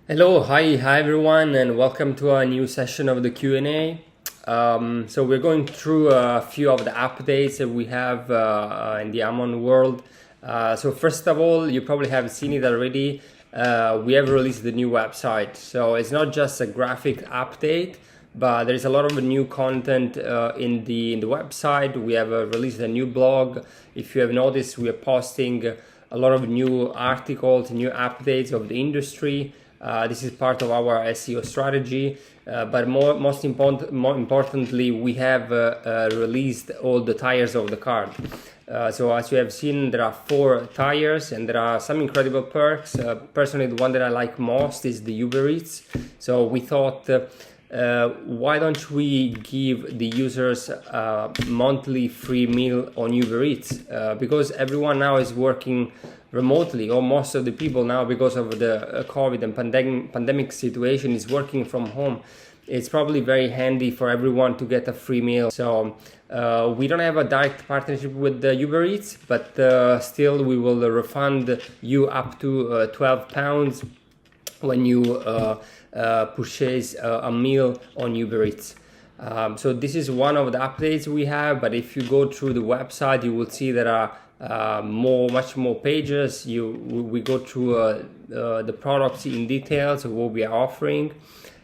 Hi everyone, and welcome to a new session of the Q&A. So we're going through a few of the updates that we have in the Amon world. So first of all, you probably have seen it already. We have released the new website. So it's not just a graphic update, but there's a lot of new content in the website. We have released a new blog. If you have noticed, we are posting a lot of new articles, new updates of the industry. This is part of our SEO strategy, but more importantly, we have released all the tires of the card. So as you have seen, there are 4 tires and there are some incredible perks. Personally, the one that I like most is the Uber Eats. So we thought, why don't we give the users a monthly free meal on Uber Eats? Because everyone now is working remotely, or most of the people now, because of the COVID and pandemic situation, is working from home. It's probably very handy for everyone to get a free meal. So we don't have a direct partnership with the Uber Eats, but still we will refund you up to £12 when you purchase a meal on Uber Eats. So this is one of the updates we have, but if you go through the website, you will see there are much more pages. We go through the products in details of what we are offering,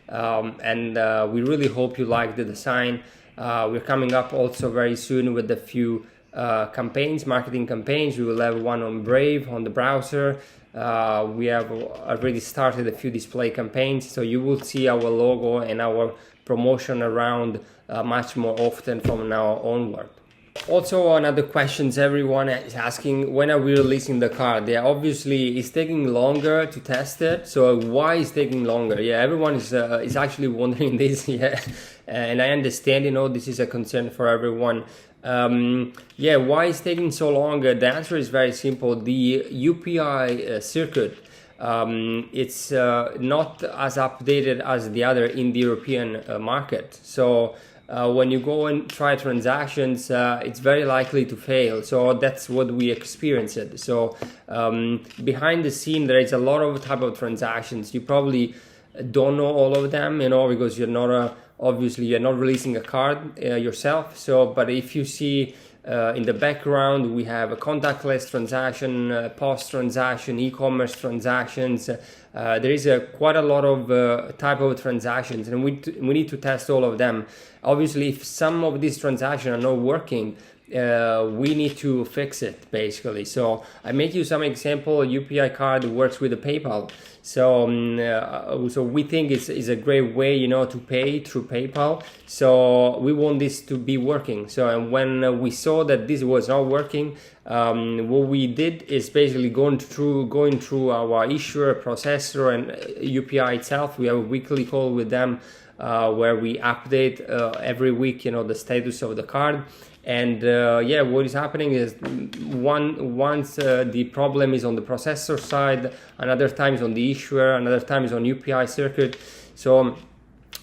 and we really hope you like the design. We're coming up also very soon with a few marketing campaigns. We will have one on Brave, on the browser. We have already started a few display campaigns, so you will see our logo and our promotion around much more often from now onward. Also, another questions everyone is asking: when are we releasing the card? Yeah, obviously it's taking longer to test it. So why is taking longer? Yeah, everyone is actually wondering this. Yeah, and I understand. This is a concern for everyone. Yeah, why is taking so long? The answer is very simple. The UPI circuit, it's not as updated as the other in the European market. So when you go and try transactions, it's very likely to fail. So that's what we experienced. So behind the scene, there is a lot of type of transactions. You probably don't know all of them, because you're not obviously you're not releasing a card yourself. So, but if you see in the background, we have a contactless transaction, POS transaction, e-commerce transactions. There is quite a lot of type of transactions, and we need to test all of them. Obviously, if some of these transactions are not working, we need to fix it basically. So I make you some example. UPI card works with the PayPal. So we think it's a great way, to pay through PayPal. So we want this to be working. So and when we saw that this was not working, what we did is basically going through our issuer, processor, and UPI itself. We have a weekly call with them where we update every week, the status of the card. And what is happening is once the problem is on the processor side, another time is on the issuer, another time is on UPI circuit. So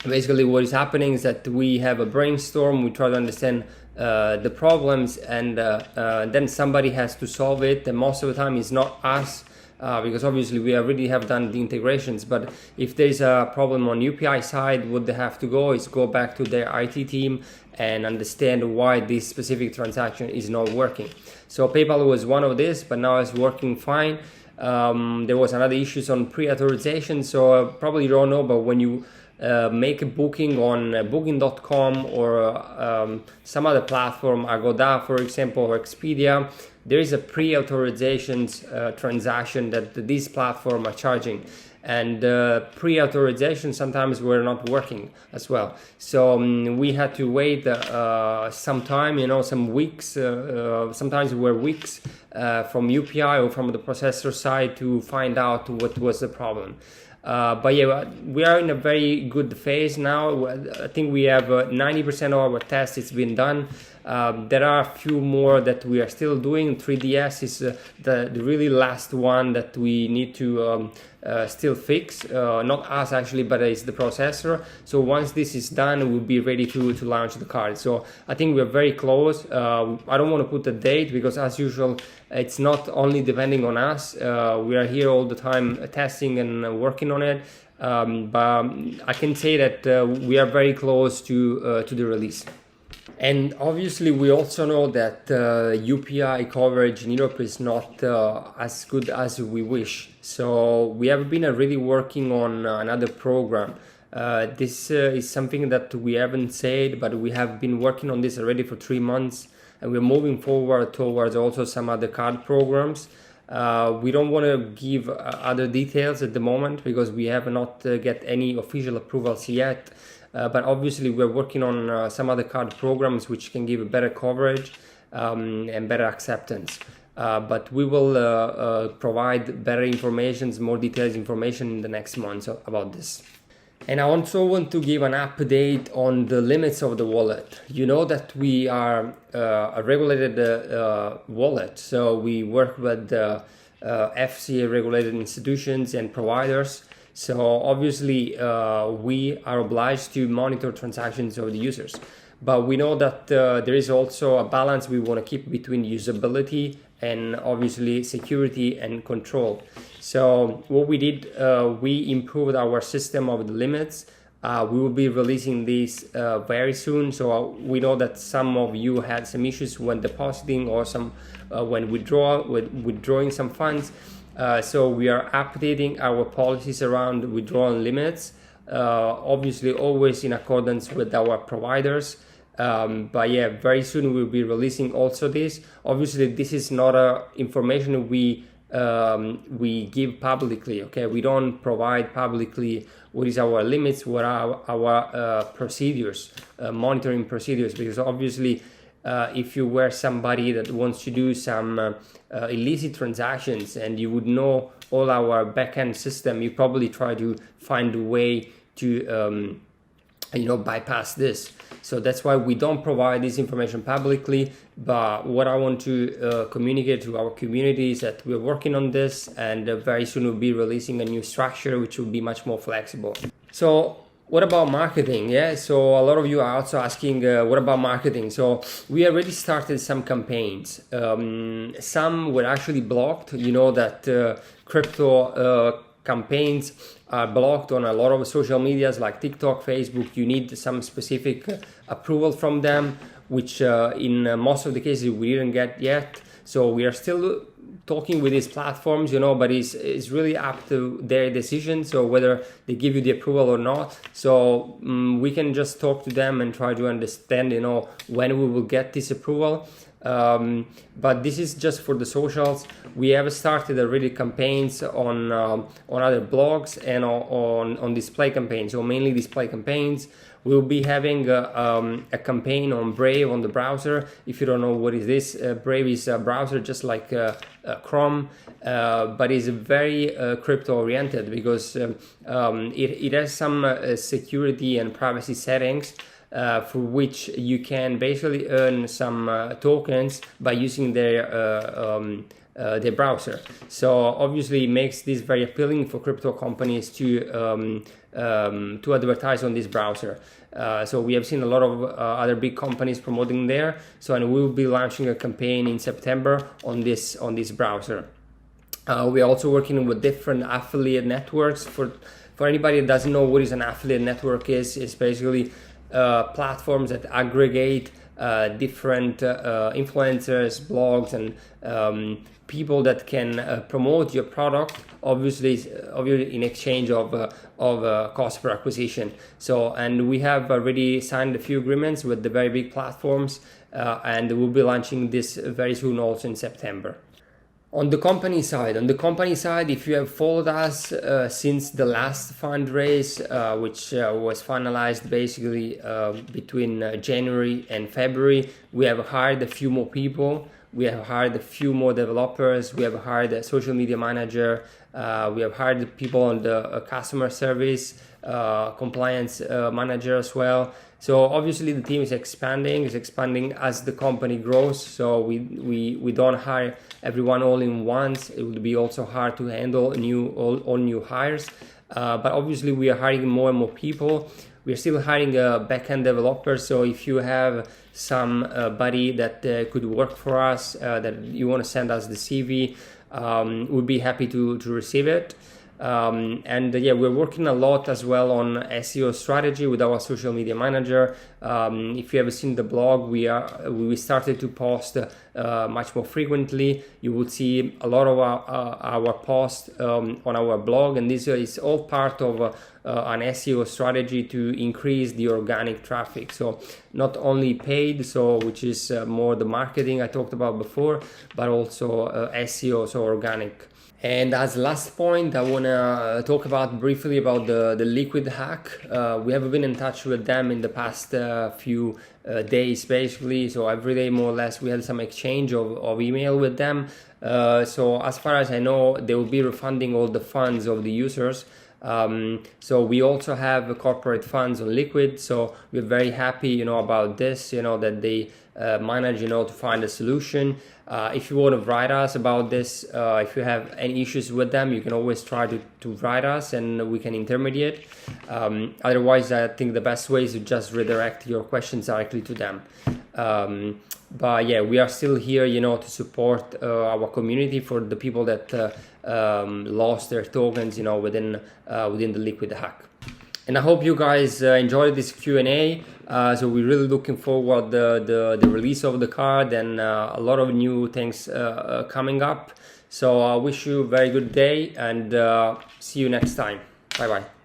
basically what is happening is that we have a brainstorm, we try to understand the problems, and then somebody has to solve it. And most of the time it's not us, because obviously we already have done the integrations. But if there's a problem on UPI side, what they have to go back to their IT team and understand why this specific transaction is not working. So PayPal was one of this, but now it's working fine. There was another issues on pre-authorization. So probably you don't know, but when you make a booking on booking.com or some other platform, Agoda, for example, or Expedia, there is a pre-authorizations transaction that these platforms are charging. And pre-authorization sometimes were not working as well. So we had to wait some time, some weeks, sometimes were weeks from UPI or from the processor side to find out what was the problem. But yeah, we are in a very good phase now. I think we have 90% of our tests, it's been done. There are a few more that we are still doing. 3DS is the really last one that we need to still fix. Not us actually, but it's the processor. So once this is done, we'll be ready to launch the card. So I think we're very close. I don't want to put a date because as usual, it's not only depending on us. We are here all the time testing and working on it. but I can say that we are very close to the release. And obviously, we also know that UPI coverage in Europe is not as good as we wish. So we have been really working on another program. This is something that we haven't said, but we have been working on this already for 3 months, and we're moving forward towards also some other card programs. We don't want to give other details at the moment because we have not get any official approvals yet. But obviously we're working on some other card programs which can give better coverage and better acceptance. But we will provide better information, more detailed information in the next months about this. And I also want to give an update on the limits of the wallet. You know that we are a regulated wallet, so we work with FCA regulated institutions and providers. So obviously we are obliged to monitor transactions of the users. But we know that there is also a balance we want to keep between usability and obviously security and control. So what we did, we improved our system of the limits. We will be releasing this very soon. So we know that some of you had some issues when depositing or some when withdrawing some funds. So we are updating our policies around withdrawal limits, obviously always in accordance with our providers. But yeah, very soon we'll be releasing also this. Obviously, this is not information we give publicly. Okay, we don't provide publicly what is our limits, what are our procedures, monitoring procedures, because obviously if you were somebody that wants to do some illicit transactions and you would know all our backend system, you probably try to find a way to bypass this. So that's why we don't provide this information publicly. But what I want to communicate to our community is that we're working on this, and very soon we'll be releasing a new structure which will be much more flexible. So what about marketing? Yeah, so a lot of you are also asking what about marketing? So we already started some campaigns. Some were actually blocked. You know that crypto campaigns are blocked on a lot of social medias like TikTok, Facebook. You need some specific approval from them, which in most of the cases we didn't get yet. So we are still talking with these platforms, but it's really up to their decision. So whether they give you the approval or not. So we can just talk to them and try to understand, when we will get this approval. But this is just for the socials. We have started already campaigns on other blogs and on display campaigns. So mainly display campaigns. We'll be having a campaign on Brave on the browser. If you don't know what is this, Brave is a browser just like Chrome, but is very crypto oriented because it has some security and privacy settings for which you can basically earn some tokens by using their browser. So obviously it makes this very appealing for crypto companies to advertise on this browser. So we have seen a lot of other big companies promoting there. So and we will be launching a campaign in September on this browser. We are also working with different affiliate networks. For anybody that doesn't know what is an affiliate network is basically platforms that aggregate different influencers, blogs, and people that can promote your product, obviously in exchange of cost per acquisition. So, and we have already signed a few agreements with the very big platforms, and we'll be launching this very soon, also in September. On the company side, if you have followed us since the last fundraise, which was finalized basically between January and February, we have hired a few more people. We have hired a few more developers. We have hired a social media manager. We have hired people on the customer service, compliance manager as well. So obviously the team is expanding as the company grows. So we don't hire everyone all in once. It would be also hard to handle all new hires. But obviously we are hiring more and more people. We are still hiring a backend developer. So if you have somebody that could work for us, that you want to send us the CV, we'd be happy to receive it. Yeah, we're working a lot as well on SEO strategy with our social media manager. If you ever seen the blog, we started to post much more frequently. You will see a lot of our posts on our blog, and this is all part of an SEO strategy to increase the organic traffic. So not only paid, so which is more the marketing I talked about before, but also SEO, so organic. And as last point, I want to talk briefly about the Liquid hack. We have been in touch with them in the past few days, basically. So every day, more or less, we had some exchange of email with them. So as far as I know, they will be refunding all the funds of the users. So we also have corporate funds on Liquid. So we're very happy, about this, that they manage, to find a solution. If you want to write us about this, if you have any issues with them, you can always try to write us and we can intermediate. Otherwise, I think the best way is to just redirect your questions directly to them. But yeah, we are still here, to support our community for the people that lost their tokens, within the Liquid hack. And I hope you guys enjoyed this Q&A. So we're really looking forward the release of the card and a lot of new things coming up. So I wish you a very good day and see you next time. Bye bye.